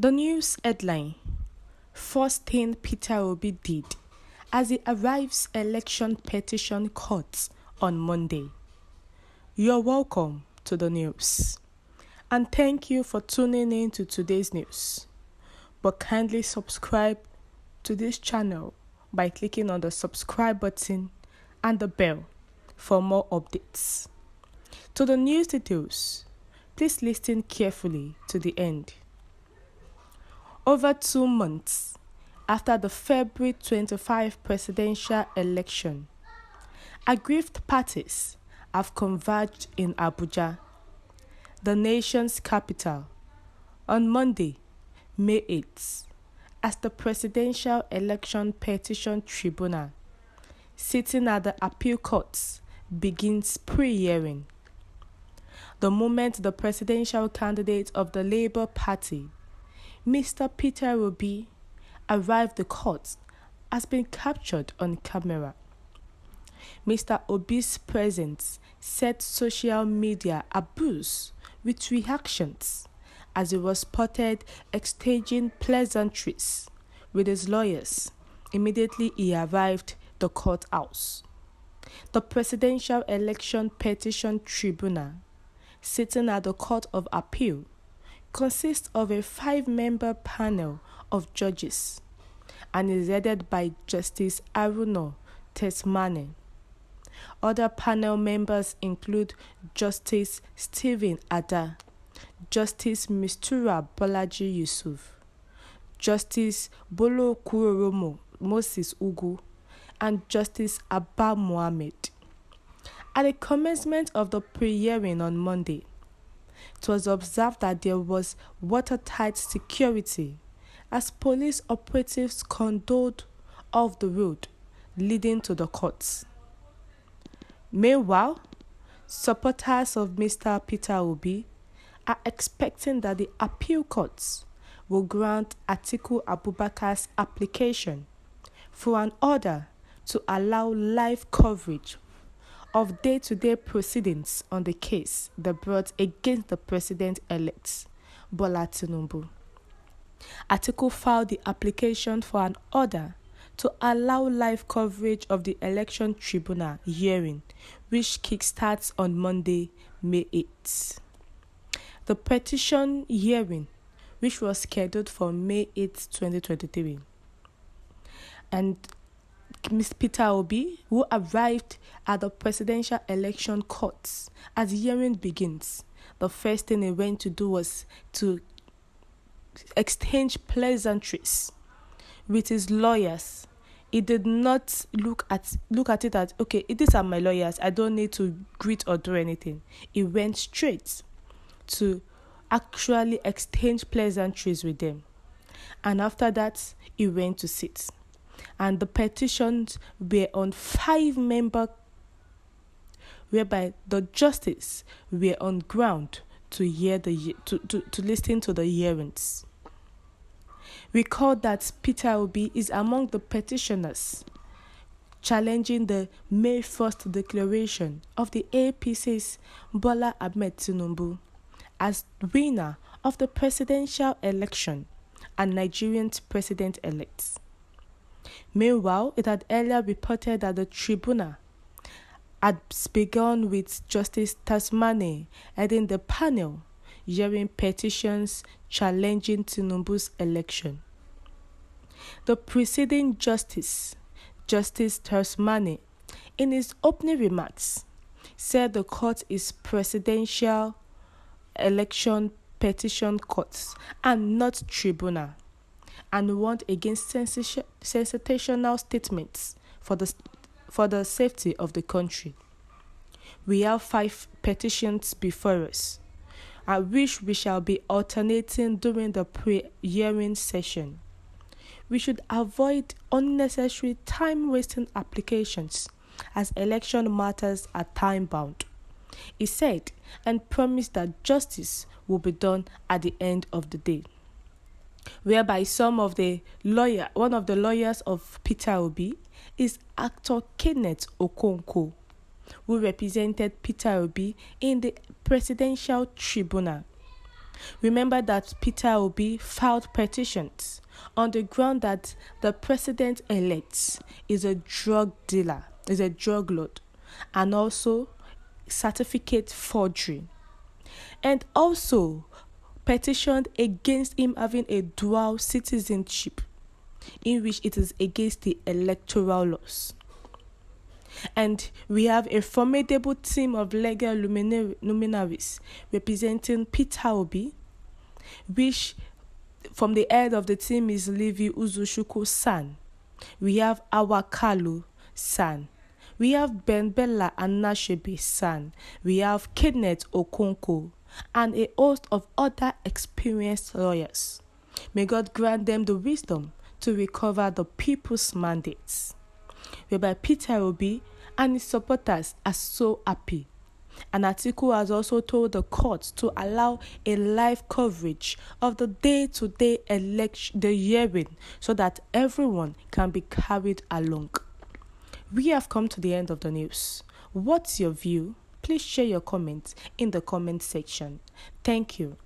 The news headline: First thing Peter Obi did as he arrives election petition court on Monday. You're welcome to the news, and thank you for tuning in to today's news. But kindly subscribe to this channel by clicking on the subscribe button and the bell for more updates. To the news details, please listen carefully to the end. Over 2 months after the February 25 presidential election, aggrieved parties have converged in Abuja, the nation's capital, on Monday, May 8th, as the Presidential Election Petition Tribunal, sitting at the appeal courts, begins pre-hearing. The moment the presidential candidate of the Labour Party, Mr. Peter Obi, arrived the court has been captured on camera. Mr. Obi's presence set social media abuzz with reactions as he was spotted exchanging pleasantries with his lawyers immediately he arrived the courthouse. The Presidential Election Petition Tribunal, sitting at the Court of Appeal, consists of a 5-member panel of judges and is headed by Justice Haruna Tesmane. Other panel members include Justice Stephen Ada, Justice Mistura Bolaji Yusuf, Justice Bolo Kuroromo Moses Ugu, and Justice Abba Mohammed. At the commencement of the pre-hearing on Monday, it was observed that there was watertight security as police operatives condoled off the road leading to the courts. Meanwhile, supporters of Mr. Peter Obi are expecting that the appeal courts will grant Atiku Abubakar's application for an order to allow live coverage of day-to-day proceedings on the case they brought against the president-elect, Bola Tinubu. Atiku filed the application for an order to allow live coverage of the election tribunal hearing, which kickstarts on Monday, May 8th. The petition hearing, which was scheduled for May 8, 2023, and Ms. Peter Obi, who arrived at the presidential election courts as the hearing begins, the first thing he went to do was to exchange pleasantries with his lawyers. He did not look at it as, okay, these are my lawyers, I don't need to greet or do anything. He went straight to actually exchange pleasantries with them. And after that, he went to sit. And the petitions were on 5-member, whereby the justices were on ground to hear to listen to the hearings. Recall that Peter Obi is among the petitioners challenging the May 1st declaration of the APC's Bola Ahmed Tinubu as winner of the presidential election and Nigerian's president-elect. Meanwhile, it had earlier reported that the tribunal had begun with Justice Tesmane heading the panel hearing petitions challenging Tinubu's election. The preceding Justice Tesmane, in his opening remarks, said the court is presidential election petition courts and not tribunal, and warned against sensational statements for the safety of the country. We have 5 petitions before us, at which we shall be alternating during the pre-hearing session. We should avoid unnecessary time-wasting applications as election matters are time-bound, he said, and promised that justice will be done at the end of the day. Whereby one of the lawyers of Peter Obi is actor Kenneth Okonkwo, who represented Peter Obi in the presidential tribunal. Remember that Peter Obi filed petitions on the ground that the president-elect is a drug dealer, is a drug lord, and also certificate forgery. And also petitioned against him having a dual citizenship, in which it is against the electoral laws. And we have a formidable team of legal luminaries representing Peter Obi, which from the head of the team is Levi Uzushuku San. We have Awakalu San. We have Ben Bella and Nashebe San. We have Kenneth Okonkwo and a host of other experienced lawyers. May God grant them the wisdom to recover the people's mandates. Whereby Peter Obi and his supporters are so happy. An article has also told the court to allow a live coverage of the day-to-day election, the hearing, so that everyone can be carried along. We have come to the end of the news. What's your view? Please share your comments in the comment section. Thank you.